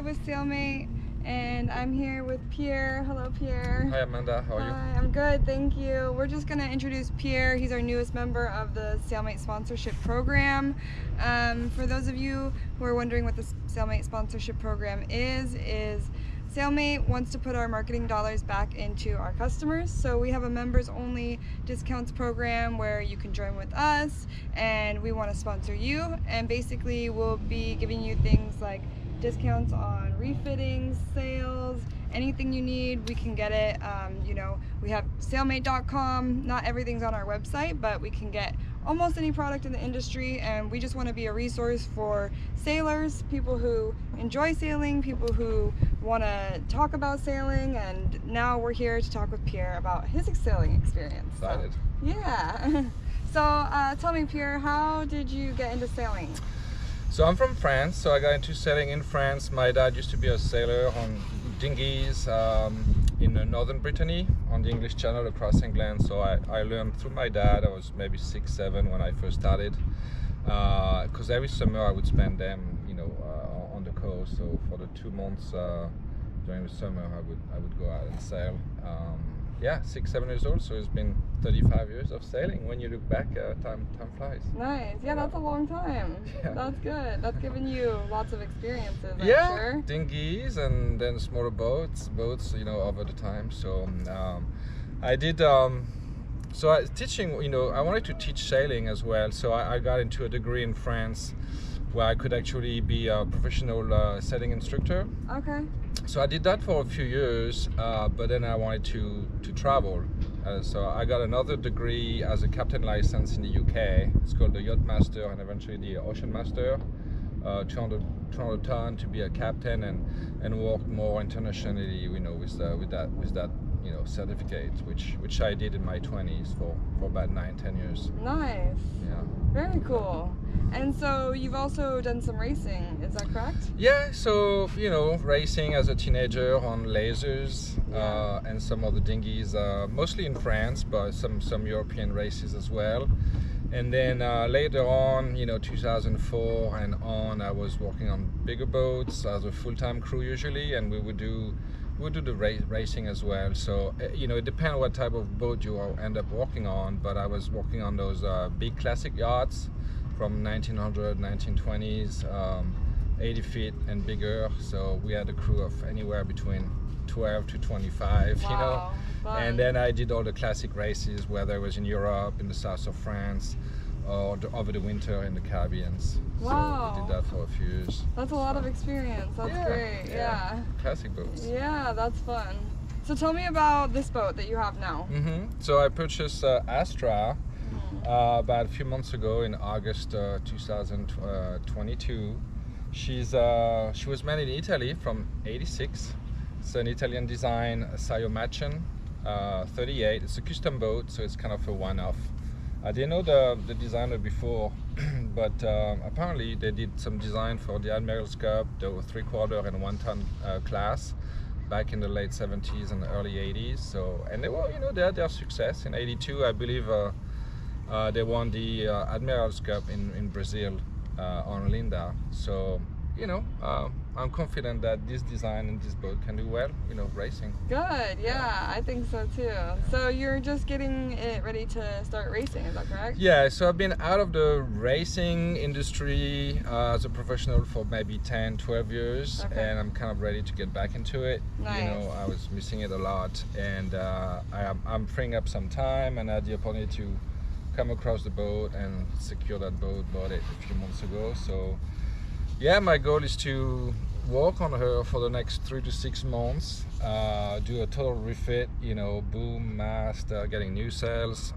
with SailM8, and I'm here with Pierre. Hello, Pierre. Hi, Amanda. How are you? Hi, I'm good, thank you. We're just going to introduce Pierre. He's our newest member of the SailM8 sponsorship program. For those of you who are wondering what the SailM8 sponsorship program is SailM8 wants to put our marketing dollars back into our customers. So we have a members only discounts program where you can join with us, and we want to sponsor you, and basically we'll be giving you things like discounts on refittings, sales, anything you need, we can get it. You know, we have SailM8.com. Not everything's on our website, but we can get almost any product in the industry, and we just want to be a resource for sailors, people who enjoy sailing, people who want to talk about sailing, and now we're here to talk with Pierre about his sailing experience. Excited. So, yeah. So tell me, Pierre, how did you get into sailing? So I'm from France, so I got into sailing in France. My dad used to be a sailor on dinghies in northern Brittany on the English Channel across England. So I learned through my dad. I was maybe 6, 7 when I first started, because every summer I would spend them, you know, on the coast. So for the 2 months during the summer, I would go out and sail. Yeah, 6, 7 years old, so it's been 35 years of sailing. When you look back, time flies. Nice. Yeah, that's a long time. Yeah. That's good. That's given you lots of experiences, I'm sure. Dinghies and then smaller boats, you know, over the time. So I did, teaching, you know, I wanted to teach sailing as well. So I got into a degree in France where I could actually be a professional sailing instructor. Okay. So I did that for a few years, but then I wanted to travel. So I got another degree as a captain license in the UK. It's called the Yacht Master and eventually the Ocean Master. 200 ton to be a captain and work more internationally, you know, with that you know, certificate, which I did in my 20s for about 9-10 years. Nice. Yeah. Very cool. And so you've also done some racing, is that correct? Yeah, so, you know, racing as a teenager on lasers, and some other dinghies, mostly in France, but some European races as well. And then later on, you know, 2004 and on, I was working on bigger boats as a full-time crew usually, and we would do the racing as well. So, you know, it depends what type of boat you end up working on, but I was working on those big classic yachts from 1900, 1920s, 80 feet and bigger. So we had a crew of anywhere between 12 to 25, wow, you know. fun. And then I did all the classic races, whether it was in Europe, in the south of France, or over the winter in the Caribbean. Wow. So we did that for a few years. That's a lot of experience. That's great. Yeah. Classic boats. Yeah, that's fun. So tell me about this boat that you have now. So I purchased Astra about a few months ago in August 2022. She was made in Italy from '86. It's an Italian design, Sciomachen 38. It's a custom boat, so it's kind of a one-off. I didn't know the designer before, but apparently they did some design for the Admiral's Cup, the 3/4 and 1 ton class, back in the late 70s and early 80s. So, and they were, you know, they had their success. In '82, I believe they won the Admiral's Cup in Brazil on Linda. So, you know, I'm confident that this design and this boat can do well, you know, racing. Good, yeah, I think so too. So you're just getting it ready to start racing, is that correct? Yeah, so I've been out of the racing industry as a professional for maybe 10, 12 years, and I'm kind of ready to get back into it. Nice. You know, I was missing it a lot, and I'm freeing up some time, and I had the opportunity to come across the boat and secure that boat, bought it a few months ago. So yeah, my goal is to work on her for the next 3 to 6 months, do a total refit, you know, boom, mast, getting new sails,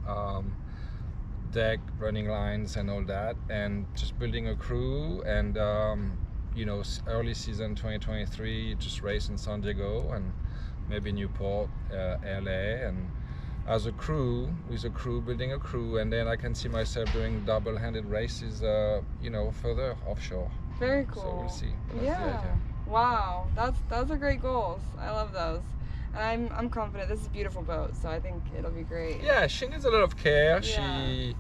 deck, running lines and all that, and just building a crew, and you know, early season 2023, just race in San Diego and maybe Newport, LA, and as a crew, building a crew, and then I can see myself doing double-handed races, you know, further offshore. Very cool. So we'll see. That's yeah. the idea. Wow. Those are great goals. I love those. And I'm confident. This is a beautiful boat, so I think it'll be great. Yeah, she needs a lot of care. Yeah.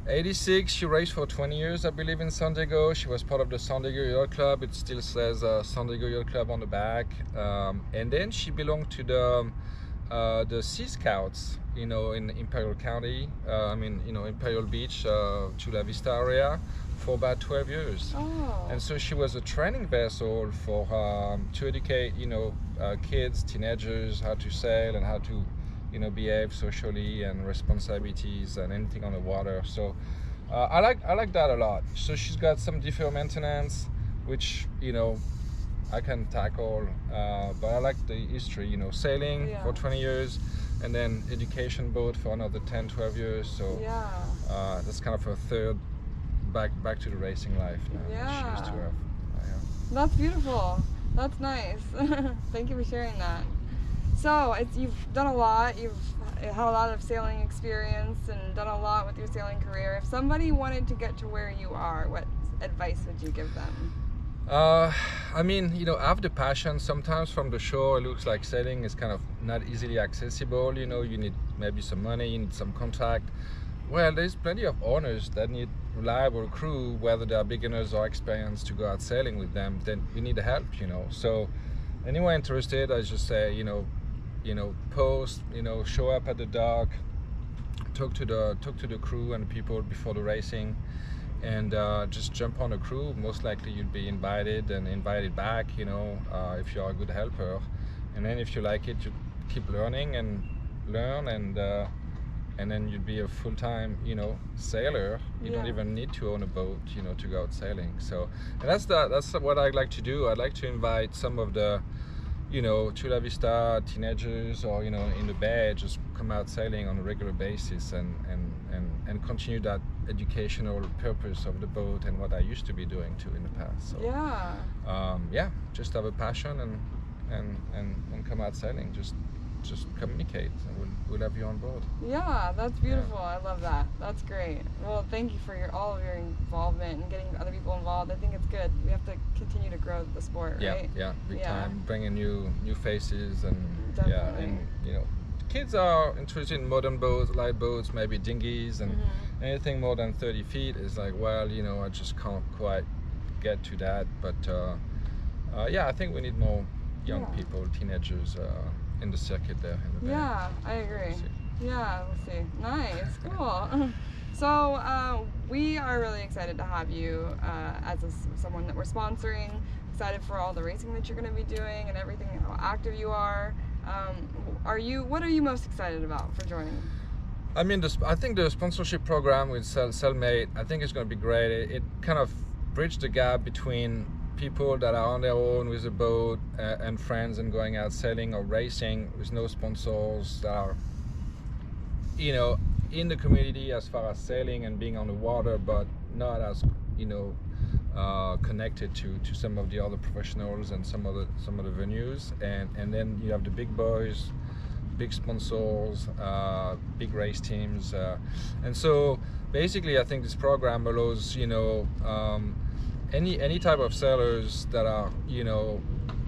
86, she raced for 20 years, I believe, in San Diego. She was part of the San Diego Yacht Club. It still says San Diego Yacht Club on the back. And then she belonged to the Sea Scouts, you know, in Imperial County. Imperial Beach, Chula Vista area, for about 12 years. Oh. And so she was a training vessel for to educate, kids, teenagers, how to sail and how to behave socially and responsibilities and anything on the water. So I like that a lot. So she's got some deferred maintenance, which I can tackle, but I like the history, sailing for 20 years and then education boat for another 10-12 years. So that's kind of a third back to the racing life now. She used to have. That's beautiful. That's nice. Thank you for sharing that. So you've done a lot, you've had a lot of sailing experience and done a lot with your sailing career. If somebody wanted to get to where you are, what advice would you give them? I have the passion. Sometimes from the shore it looks like sailing is kind of not easily accessible. You need maybe some money, you need some contact. Well, there's plenty of owners that need reliable crew, whether they are beginners or experienced, to go out sailing with them. Then we need the help, So anyone interested, I just say, post, show up at the dock, talk to the crew and people before the racing, and just jump on a crew. Most likely you'll be invited and invited back, if you're a good helper. And then if you like it, you keep learning and learn, and then you'd be a full-time, sailor. You don't even need to own a boat, to go out sailing. So, and that's what I like to do. I'd like to invite some of the Chula Vista teenagers or in the bay, just come out sailing on a regular basis and continue that educational purpose of the boat and what I used to be doing too in the past. So just have a passion and come out sailing. Just communicate and we'll have you on board. Yeah, that's beautiful. I love that. That's great. Well, thank you for all of your involvement and getting other people involved. I think it's good. We have to continue to grow the sport, right? Yeah, big time. Bringing new faces and Definitely. Kids are interested in modern boats, light boats, maybe dinghies, and anything more than 30 feet is like, well, I just can't quite get to that. But I think we need more young people, teenagers, in the circuit there in the bay. Yeah, I agree. We'll see. Nice, cool. So we are really excited to have you as someone that we're sponsoring. Excited for all the racing that you're going to be doing and everything, how active you are. What are you most excited about for joining? I think the sponsorship program with SailM8, I think it's going to be great. It kind of bridged the gap between people that are on their own with a boat and friends and going out sailing or racing with no sponsors that are in the community as far as sailing and being on the water, but not as connected to some of the other professionals and some of the venues, and then you have the big boys, big sponsors, big race teams, and so basically I think this program allows any type of sailors that are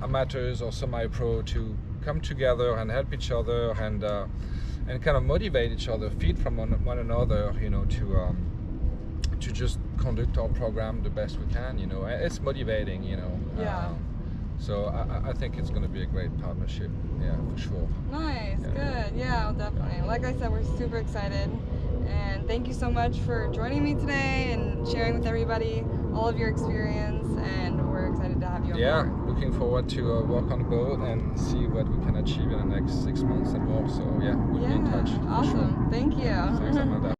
amateurs or semi-pro to come together and help each other and kind of motivate each other, feed from one another, to just conduct our program the best we can. It's motivating, so I think it's going to be a great partnership, for sure. Nice, good, definitely. Like I said, we're super excited, and thank you so much for joining me today and sharing with everybody all of your experience, and we're excited to have you on board. Looking forward to work on the boat and see what we can achieve in the next 6 months and more. So we'll be in touch. Awesome. Sure. Thank you. Thanks, Amanda.